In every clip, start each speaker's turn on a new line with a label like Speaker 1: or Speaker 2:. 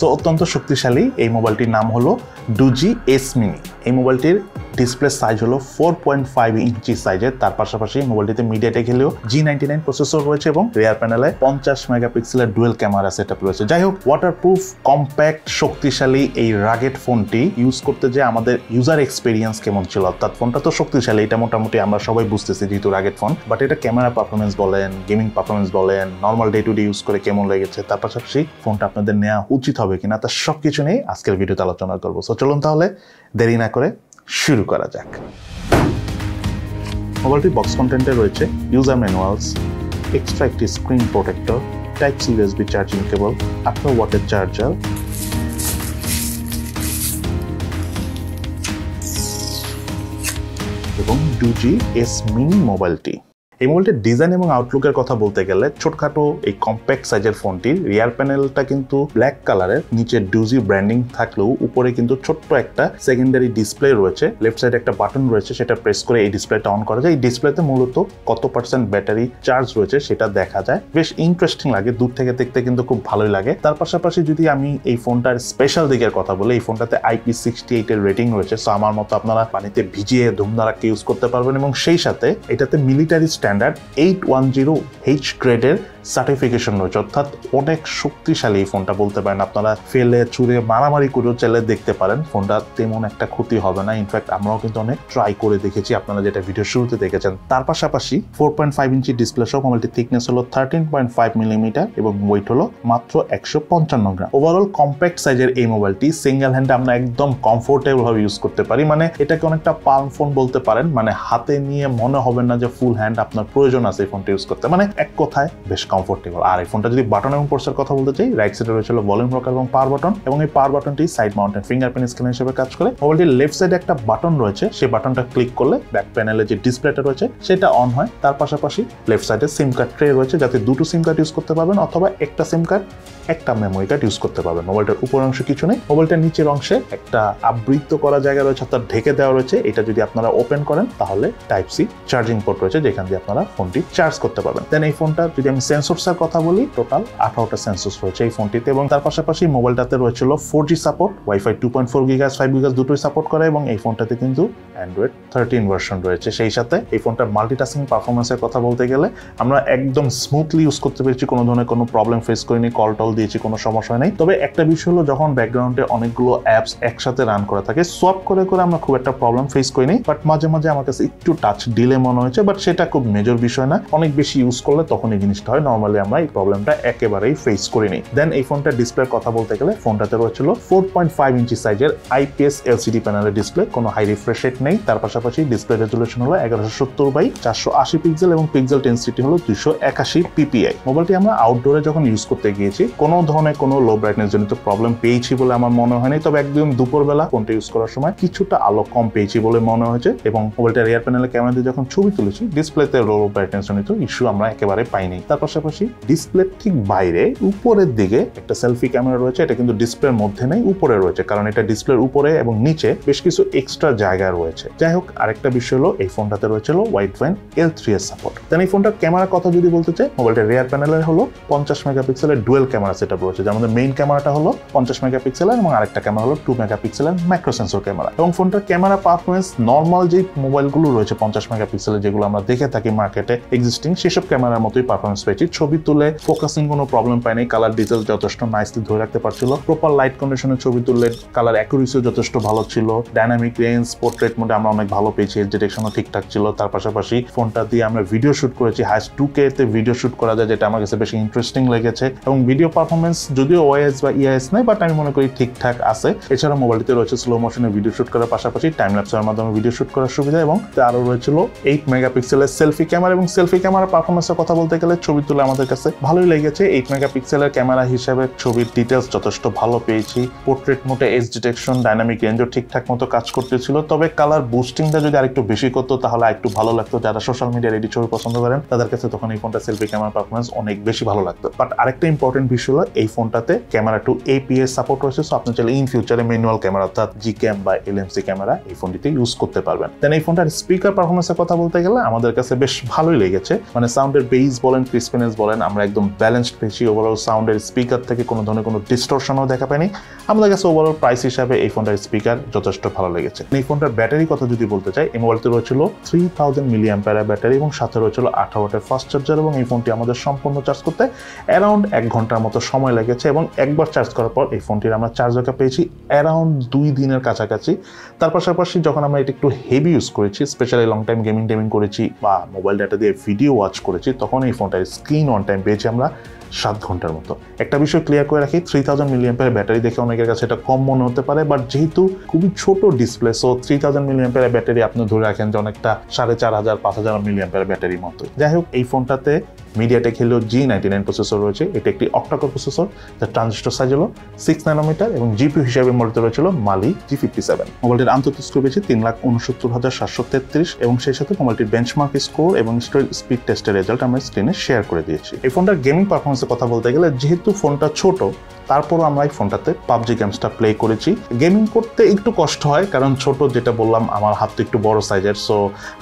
Speaker 1: So অত্যন্ত শক্তিশালী এই মোবাইলটির নাম হলো Doogee Smini। এই মোবাইলটির ডিসপ্লে সাইজ হলো 4.5 ইঞ্চি সাইজের। তার পাশাপাশি মোবাইলটিতে মিডিয়াটেক হেলিও G99 প্রসেসর রয়েছে এবং রিয়ার প্যানেলে 50 মেগাপিক্সেলের ডুয়েল ক্যামেরা সেটআপ রয়েছে। যাই হোক, ওয়াটারপ্রুফ, কম্প্যাক্ট, শক্তিশালী এই রাগেড ফোনটি ইউজ করতে যে আমাদের ইউজার এক্সপিরিয়েন্স কেমন ছিল, অর্থাৎ ফোনটা তো শক্তিশালী, এটা মোটামুটি আমরা সবাই বুঝতেছি যেহেতু রাগেড ফোন, বাট এটা ক্যামেরা পারফরমেন্স বলেন, গেমিং পারফরমেন্স বলেন, normal day to day use করে কেমন লেগেছে, তার পাশাপাশি ফোনটা আপনাদের নেওয়া উচিত হবে কিনা, তার সবকিছু নিয়ে আজকের ভিডিওতে আলোচনা করবো। সো চলুন তাহলে দেরি না করে শুরু করা যাক। মোবাইলটি বক্স কন্টেন্টে রয়েছে ইউজার ম্যানুয়ালস, এক্সট্রা একটি screen protector, type C USB charging cable, 18 ওয়াটের চার্জার এবং Doogee Smini মোবাইলটি। এই মোবাইলটির ডিজাইন এবং আউটলুকের কথা বলতে গেলে ছোটখাটো এই কম্প্যাক্ট সাইজের ফোনটির রিয়ার প্যানেলটা কিন্তু ব্ল্যাক কালারের, নিচে Doogee ব্র্যান্ডিং থাকলেও উপরে কিন্তু ছোট্ট একটা সেকেন্ডারি ডিসপ্লে রয়েছে। লেফট সাইডে একটা বাটন রয়েছে, সেটা প্রেস করে এই ডিসপ্লেটা অন করা যায়। এই ডিসপ্লেতে মূলত কত পার্সেন্ট ব্যাটারি চার্জ রয়েছে সেটা দেখা যায়। বেশ ইন্টারেস্টিং লাগে, দূর থেকে দেখতে কিন্তু খুব ভালোই লাগে। তার পাশাপাশি যদি আমি এই ফোনটার স্পেশাল দিকের কথা বলি, এই ফোনটাতে IP68 এর রেটিং রয়েছে। সো আমার মতো আপনারা পানিতে ভিজিয়ে ধুমধারাক্কে ইউজ করতে পারবেন এবং সেই সাথে এটাতে মিলিটারি স্ট্যান্ডার্ড 810H গ্রেডের সার্টিফিকেশন রয়েছে, অর্থাৎ অনেক শক্তিশালী এই ফোনটা বলতে পারেন। আপনারা ফেলে চুরে মারামারি করেও চাইলে দেখতে পারেন, ফোনটা তেমন একটা ক্ষতি হবে না। ইনফ্যাক্ট আমরাও কিন্তু অনেক ট্রাই করে দেখেছি, আপনারা যেটা ভিডিও শুরুতে দেখেছেন। তার পাশাপাশি 4.5 ইঞ্চি ডিসপ্লে সহ মোবাইলটির থিকনেস হলো 13.5 মিলিমিটার এবং ওয়েট হলো মাত্র 155 গ্রাম। ওভারঅল কম্প্যাক্ট সাইজের এই মোবাইলটি সিঙ্গেল হ্যান্ডে আমরা একদম কমফোর্টেবল ভাবে ইউজ করতে পারি। মানে এটাকে অনেকটা পালম ফোন বলতে পারেন, মানে হাতে নিয়ে মনে হবে না যে ফুল হ্যান্ড আপনার প্রয়োজন আছে এই ফোনটা ইউজ করতে, মানে এক কথায় বেশ কমফোর্টেবল। আর এই ফোনটা যদি বাটন এবং পোর্টসের কথা বলতে চাই, রাইট সাইডে রয়েছে ভলিউম রকার এবং পাওয়ার বাটন, এবং এই পাওয়ার বাটনটি সাইড মাউন্টেড ফিঙ্গারপ্রিন্ট স্ক্যানার হিসেবে কাজ করে। মোবাইলটির লেফট সাইডে একটা বাটন রয়েছে, সেই বাটনটা ক্লিক করলে ব্যাক প্যানেলে যে ডিসপ্লেটা রয়েছে সেটা অন হয়। তার পাশাপাশি লেফট সাইডে সিম কার্ড ট্রে রয়েছে, যাতে দুটো সিম কার্ড ইউজ করতে পারবেন অথবা একটা সিম কার্ড একটা মেমোরি কার্ড ইউজ করতে পারবেন। মোবাইলটার উপর অংশ কিছু নেই, মোবাইলটার নিচের অংশে একটা আবৃত করা জায়গা রয়েছে, অর্থাৎ ঢেকে দেওয়া রয়েছে। এটা যদি আপনারা ওপেন করেন তাহলে টাইপ সি চার্জিং পোর্ট রয়েছে, যেখান দিয়ে আপনারা ফোনটি চার্জ করতে পারবেন। দেন এই ফোনটা যদি আমি সেন্সরসের কথা বলি, টোটাল 18টা সেন্সরস রয়েছে এই ফোনটিতে, এবং তার পাশাপাশি মোবাইলটাতে রয়েছিল 4G support, wifi 2.4 GHz 5 GHz দুটোই সাপোর্ট করে, এবং এই ফোনটাতে কিন্তু অ্যান্ড্রয়েড 13 ভার্সন রয়েছে। সেই সাথে এই ফোনটার মাল্টিটাস্কিং পারফরমেন্সের কথা বলতে গেলে আমরা একদম স্মুথলি ইউজ করতে পেরেছি, কোনো ধরনের কোনো প্রবলেম ফেস করিনি, কল টল দিয়েছি, কোনো সমস্যা নেই। তবে একটা বিষয় হলো, যখন ব্যাকগ্রাউন্ডে অনেকগুলো অ্যাপস একসাথে রান করা থাকে, সোয়াপ করে করে আমরা খুব একটা প্রবলেম ফেস করিনি, বাট মাঝে মাঝে আমার কাছে একটু টাচ ডিলে মনে হয়েছে, বাট সেটা খুব মেজর বিষয় না। অনেক বেশি ইউজ করলে তখন এই জিনিসটা হয়, নর্মালি আমরা এই প্রবলেমটা একেবারেই ফেস করিনি। দেন এই ফোনটার ডিসপ্লের কথা বলতে গেলে, ফোনটাতে রয়েছিল 4.5 ইঞ্চি সাইজের IPS LCD প্যানেলের ডিসপ্লে, কোনো হাই রিফ্রেশ রেট নেই। তার পাশাপাশি ডিসপ্লে রেজুলেশন হলো 1170x480 পিক্সেল এবং পিক্সেল ডেনসিটি হলো 281 PPI। মোবাইলটি আমরা আউটডোরে যখন ইউজ করতে গিয়েছি কোনো ধরনের কোনো লো ব্রাইটনেস জনিত প্রবলেম পেয়েছি বলে আমার মনে হয়নি, তবে একদম দুপুরবেলা ফোনটা ইউজ করার সময় কিছুটা আলো কম পেয়েছি বলে মনে হয়েছে, এবং মোবাইলটা রিয়ার প্যানেলে ক্যামেরা দিয়ে যখন ছবি তুলেছি, ডিসপ্লেতে লো ব্রাইটনেস জনিত ইস্যু আমরা একেবারে পাইনি। তার পাশাপাশি ডিসপ্লে ঠিক বাইরে উপরের দিকে একটা সেলফি ক্যামেরা রয়েছে, এটা কিন্তু ডিসপ্লের মধ্যে নেই, উপরে রয়েছে, কারণ এটা ডিসপ্লের উপরে এবং নিচে বেশ কিছু এক্সট্রা জায়গা রয়েছে। যাই হোক, আরেকটা বিষয় হলো এই ফোনটাতে রয়েছিল ওয়াইড পয়েন্ট L3 এর সাপোর্ট। দেন এই ফোনটার ক্যামেরার কথা যদি বলতে চাই, মোবাইলটার রিয়ার প্যানেলে হলো 50 মেগাপিক্সেলের ডুয়েল ক্যামেরা সেটআপ রয়েছে, যার মধ্যে মেইন ক্যামেরাটা হলো 50 মেগাপিক্সেলের এবং আরেকটা ক্যামেরা হলো 2 মেগাপিক্সেলের ম্যাক্রো সেন্সর ক্যামেরা। এবং ফোনটার ক্যামেরা পারফরমেন্স নর্মাল যে মোবাইলগুলো রয়েছে 50 মেগাপিক্সেলের, যেগুলো আমরা দেখে থাকি মার্কেটে এক্সিস্টিং, সেসব ক্যামেরার মতোই পারফরমেন্স পেয়েছি। ছবি তুলে ফোকাসিং কোনো প্রবলেম পাইনি, কালার ডিটেইলস যথেষ্ট নাইসলি ধরে রাখতে পারছিল, প্রপার লাইট কন্ডিশনে ছবি তুললে কালার অ্যাকুরেসিও যথেষ্ট ভালো ছিল, ডাইনামিক রেঞ্জ পোর্ট্রেট মোডে আমরা অনেক ভালো পেয়েছি, এজ ডিটেকশনও ঠিকঠাক ছিল। তার পাশাপাশি ফোনটা দিয়ে আমরা ভিডিও শুট করেছি, হাইস্ট 2K তে ভিডিও শুট করা যায়, যেটা আমার কাছে বেশি ইন্টারেস্টিং লেগেছে, এবং ভিডিও পারফরমেন্স যদিও OIS বা EIS নাই, বাট আমি মনে করি ঠিকঠাক আছে। এছাড়া মোবাইলটিতে রয়েছে স্লো মোশনে ভিডিও শুট করার পাশাপাশি টাইম ল্যাপসের মাধ্যমে ভিডিও শুট করার সুবিধা, এবং আরও রয়েছিল 8 মেগাপিক্সেলের সেলফি ক্যামেরা। এবং সেলফি ক্যামেরার পারফরমেন্সের কথা বলতে গেলে ছবি তুলে আমাদের কাছে ভালোই লেগেছে। 8 মেগাপিক্সেলের ক্যামেরা হিসেবে ছবির ডিটেলস যথেষ্ট ভালো পেয়েছি, পোর্ট্রেট মোডে এজ ডিটেকশন, ডাইনামিক রেঞ্জও ঠিকঠাক মতো কাজ করতেছিল। তবে কালার কালার বুস্টিংটা যদি আরেকটু বেশি করতো তাহলে একটু ভালো লাগতো। যারা সোশ্যাল মিডিয়া রেডি ছবি পছন্দ করেন তাদের কাছে তখন এই ফোনটা সেলফি ক্যামেরা পারফরমেন্স অনেক বেশি ভালো লাগতো। বাট আরেকটা ইম্পর্টেন্ট বিষয় হলো এই ফোনটাতে ক্যামেরা টু APS সাপোর্ট রয়েছে। সো আপনি চাইলে ইন ফিউচারে ম্যানুয়াল ক্যামেরা অর্থাৎ Gcam বা LMC ক্যামেরা এই ফোনটিতে ইউজ করতে পারবেন। দেন এই ফোনটার স্পিকার পারফরমেন্সের কথা বলতে গেলে আমাদের কাছে বেশ ভালোই লেগেছে। মানে সাউন্ডের বেস বলেন, ক্রিসপিনেস বলেন, আমরা একদম ব্যালেন্সড পেয়েছি। ওভারঅল সাউন্ডের স্পিকার থেকে কোনো ধরনের কোনো ডিস্টরশনও দেখা পাইনি। আমাদের কাছে ওভারঅল প্রাইস হিসাবে এই ফোনটার স্পিকার যথেষ্ট ভালো লেগেছে। এই ফোনটার ব্যাটারি কথা যদি বলতে চাই, এই মোবাইলটি রয়েছিল 3000 mAh ব্যাটারি এবং সাথে রয়েছিল 18 ওয়াটের ফাস্ট চার্জার এবং এই ফোনটি আমাদের সম্পূর্ণ চার্জ করতে অ্যারাউন্ড 1 ঘন্টার মতো সময় লেগেছে এবং একবার চার্জ করার পর এই ফোনটির আমরা চার্জ ব্যাকআপ পেয়েছি অ্যারাউন্ড 2 দিনের কাছাকাছি। তার পাশাপাশি যখন আমরা এটা একটু হেভি ইউজ করেছি, স্পেশালি লং টাইম গেমিং করেছি বা মোবাইল ডাটা দিয়ে ভিডিও ওয়াচ করেছি, তখন এই ফোনটার স্ক্রিন অন টাইম পেয়েছি আমরা 7 ঘন্টার মতো। একটা বিষয় ক্লিয়ার করে রাখি, 3000 mAh ব্যাটারি দেখে অনেকের কাছে এটা কম মনে হতে পারে, বাট যেহেতু খুবই ছোট ডিসপ্লে, সো 3000 mAh ব্যাটারি আপনি ধরে রাখেন যে অনেকটা 4500-5000 mAh ব্যাটারির মতো। যাই হোক, এই ফোনটাতে মিডিয়াটেক হিলিও G99 প্রসেসর রয়েছে। এটা একটি অক্টাকোর প্রসেসর, যার ট্রানজিস্টর সাইজ হলো 6 ন্যানোমিটার এবং জিপিইউ হিসেবে মডেলটি রয়েছিল মালি G57। মোবাইলটির আন্তর্জাতিক স্কোর পেয়েছে 3,69,733 এবং সেই সাথে মোবাইলটির বেঞ্চমার্ক স্কোর এবং স্পিড টেস্টের রেজাল্ট আমরা স্ক্রিনে শেয়ার করে দিয়েছি। এই ফোনটার গেমিং পারফরমেন্সের কথা বলতে গেলে, যেহেতু ফোনটা ছোট, তারপরও আমরা এই ফোনটাতে পাবজি গেমসটা প্লে করেছি। গেমিং করতে একটু কষ্ট হয়, কারণ ছোট, যেটা বললাম, আমার হাত তো একটু বড় সাইজের, সো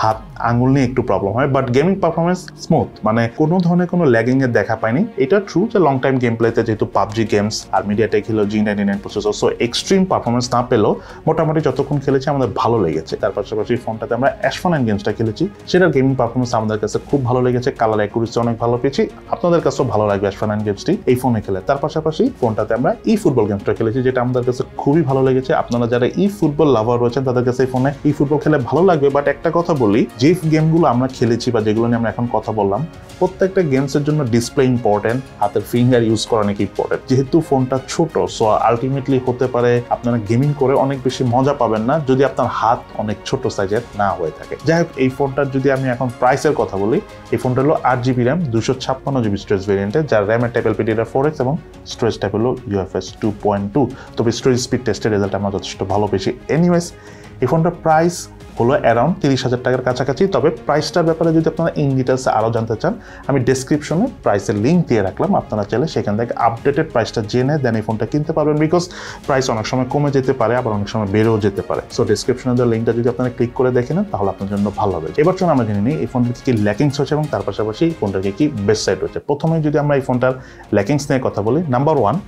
Speaker 1: হাত আঙুল নিয়ে একটু প্রবলেম হয়। বাট গেমিং পারফরমেন্স স্মুথ, মানে কোনো ধরনের কোনো ল্যাগিং এর দেখা পাইনি। এটা ট্রু যে লং টাইম গেম প্লেতে যেহেতু পাবজি গেমস আর MediaTek Helio G99 processor, so extreme performance না পেলেও মোটামুটি যতক্ষণ খেলেছি আমাদের ভালো লেগেছে। তার পাশাপাশি ফোনটাতে আমরা অ্যাশফোনাইন গেমসটা খেলেছি, সেটার গেমিং পারফরমেন্স আমাদের কাছে খুব ভালো লেগেছে। কালার অ্যাকুরেসি অনেক ভালো পেয়েছি, আপনাদের কাছেও ভালো লাগবে অ্যাশফোনাইন গেমসটি এই ফোনে খেলে। তার পাশাপাশি ফোনটাতে আমরা ফুটবল গেমসটা খেলেছি, যেটা আমাদের কাছে খুবই ভালো লেগেছে। আপনারা যারা ফুটবল লাভার রয়েছেন তাদের কাছে এই ফোনে ফুটবল খেলে ভালো লাগবে। বাট একটা কথা বলি, যে গেমগুলো আমরা খেলেছি বা যেগুলো নিয়ে আমরা এখন কথা বললাম, প্রত্যেকটা গেমসের জন্য ডিসপ্লে ইম্পর্টেন্ট, হাতের ফিঙ্গার ইউজ করা অনেক ইম্পর্টেন্ট। যেহেতু ফোনটা ছোট, সো আলটিমেটলি হতে পারে আপনারা গেমিং করে অনেক বেশি মজা পাবেন না যদি আপনার হাত অনেক ছোট সাইজের না হয়ে থাকে। যাই হোক, এই ফোনটার যদি আমি এখন প্রাইসের কথা বলি, এই ফোনটা হলো 8GB র্যাম 256GB স্টোরেজ ভেরিয়েন্টে, যার র্যামের টাইপ LPDDR4X এবং স্টোরেজ টাইপ হলো UFS 2.2। তবে স্টোরেজ স্পিড টেস্টের রেজাল্ট আমরা যথেষ্ট ভালো পেয়েছি। এনিওয়েজ, এই ফোনটার প্রাইস হলো অ্যারাউন্ড 30,000 টাকার কাছাকাছি। তবে প্রাইসটার ব্যাপারে যদি আপনারা ইন ডিটেলসে আরও জানতে চান, আমি ডেসক্রিপশনে প্রাইসের লিঙ্ক দিয়ে রাখলাম, আপনারা চাইলে সেখান থেকে আপডেটেড প্রাইসটা জেনে দেন এই ফোনটা কিনতে পারবেন। বিকজ প্রাইস অনেক সময় কমে যেতে পারে, আবার অনেক সময় বেড়েও যেতে পারে। সো ডেসক্রিপশনে দেওয়া লিঙ্কটা যদি আপনারা ক্লিক করে দেখে নেন, তাহলে আপনার জন্য ভালো হবে। এবার চলুন আমরা জেনে নিই এই ফোনটার কি ল্যাকিংস হচ্ছে এবং তার পাশাপাশি এই ফোনটার কি বেস্ট সাইড রয়েছে। প্রথমে যদি আমরা এই ফোনটার ল্যাকিংস নিয়ে কথা বলি, নাম্বার 1,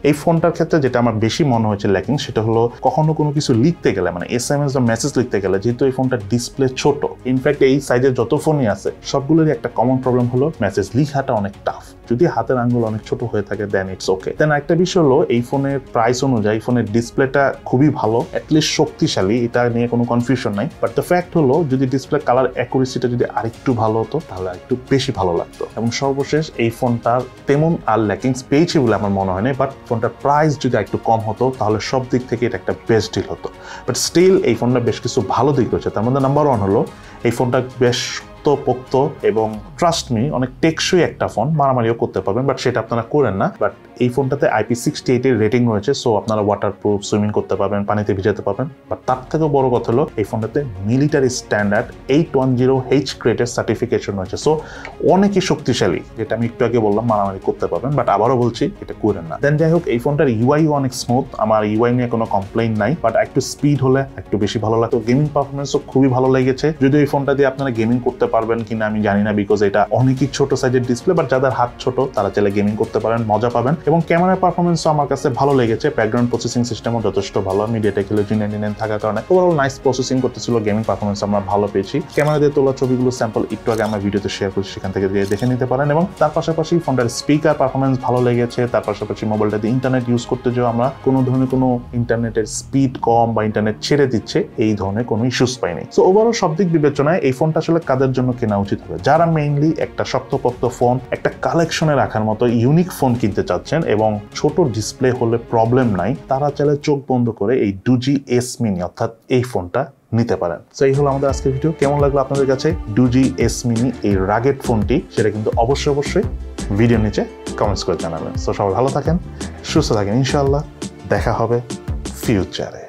Speaker 1: এই ফোনটার ক্ষেত্রে যেটা আমার বেশি মনে হয়েছে ল্যাকিং, সেটা হলো কখনো কোনো কিছু লিখতে গেলে, মানে SMS বা মেসেজ লিখতে গেলে, যেহেতু এই ফোনটার ডিসপ্লে ছোট, ইনফ্যাক্ট এই সাইজের যত ফোনই আছে সবগুলোরই একটা কমন প্রবলেম হলো মেসেজ লিখাটা অনেক টাফ। যদি হাতের আঙ্গুল অনেক ছোট হয়ে থাকে দেন ইটস ওকে। দেন একটা বিষয় হলো, এই ফোনের প্রাইস অনুযায়ী ফোনের ডিসপ্লেটা খুবই ভালো, অ্যাটলিস্ট শক্তিশালী, এটা নিয়ে কোনো কনফিউশন নাই। বাট দ্য ফ্যাক্ট হলো, যদি ডিসপ্লে কালার অ্যাকুরেসিটা যদি আরেকটু ভালো হতো তাহলে আরেকটু বেশি ভালো লাগতো। এবং সর্বশেষ, এই ফোনটার তেমন আর ল্যাকিংস পেয়েছি বলে আমার মনে হয় না, বাট ফোনটার প্রাইস যদি একটু কম হতো তাহলে সব দিক থেকে এটা একটা বেস্ট ডিল হতো। বাট স্টিল এই ফোনটা বেশ কিছু ভালো দিক রয়েছে। তার মধ্যে নাম্বার 1 হলো, এই ফোনটা বেশ পোক্ত এবং ট্রাস্ট মি অনেক টেকসই একটা ফোন, মারামারিও করতে পারবেন, বাট সেটা আপনারা করেন না। বাট এই ফোনটাতে IP68 এর রেটিং রয়েছে, সো আপনারা ওয়াটার প্রুফ, সুইমিং করতে পারবেন, পানিতে ভিজাতে পারবেন। বাট তার থেকেও বড় কথা হলো, এই ফোনটাতে মিলিটারি স্ট্যান্ডার্ড 810H গ্রেডের সার্টিফিকেশন রয়েছে, সো অনেকই শক্তিশালী, যেটা আমি একটু আগে বললাম মারামারি করতে পারবেন, বাট আবারও বলছি এটা করেন না। দেন যাই হোক, এই ফোনটার UI অনেক স্মুথ, আমার UI নিয়ে কোনো কমপ্লেইন নাই, বাট একটু স্পিড হলে একটু বেশি ভালো লাগতো। গেমিং পারফরমেন্সও খুবই ভালো লেগেছে, যদিও এই ফোনটা দিয়ে আপনারা গেমিং করতে পারবেন কিনা আমি জানি না, বিকজ এটা অনেকই ছোট সাইজের ডিসপ্লে, বাট যাদের হাত ছোট তারা চাইলে গেমিং করতে পারেন, মজা পাবেন। এবং ক্যামেরার পারফরমেন্সও আমার কাছে ভালো লেগেছে, ব্যাকগ্রাউন্ড প্রসেসিং সিস্টেমও যথেষ্ট ভালো, মিডিয়াটেক হিলিও G99 থাকার কারণে ওভারঅল নাইস প্রসেসিং করতেছিল। গেমিং পারফরমেন্স আমরা ভালো পেয়েছি। ক্যামেরা দিয়ে তোলা ছবিগুলো স্যাম্পল একটু আগে আমরা ভিডিওতে শেয়ার করছি, সেখান থেকে দেখে নিতে পারেন। এবং তার পাশাপাশি ফোনটার স্পিকার পারফরমেন্স ভালো লেগেছে। তার পাশাপাশি মোবাইলটা দিয়ে ইন্টারনেট ইউজ করতে যাও আমরা কোনো ধরনের কোনো ইন্টারনেটের স্পিড কম বা ইন্টারনেট ছেড়ে দিচ্ছে এই ধরনের কোনো ইস্যুস পাইনি। সো ওভারঅল সব দিক বিবেচনায় এই ফোনটা আসলে কাদের জন্য কেনা উচিত হবে, যারা মেইনলি একটা শক্তপোক্ত ফোন, একটা কালেকশনে রাখার মতো ইউনিক ফোন কিনতে চাচ্ছেন এবং ছোট ডিসপ্লে হলে প্রবলেম নাই, তারা চাইলে চোখ বন্ধ করে এই Doogee Smini অর্থাৎ এই ফোনটা নিতে পারেন। সো এই হলো আমাদের আজকের ভিডিও। কেমন লাগলো আপনাদের কাছে Doogee Smini এই রাগেড ফোনটি, সেটা কিন্তু অবশ্যই ভিডিওর নিচে কমেন্টস করে জানাবেন। সো সবাই ভালো থাকেন, সুস্থ থাকেন, ইনশাআল্লাহ দেখা হবে ফিউচারে।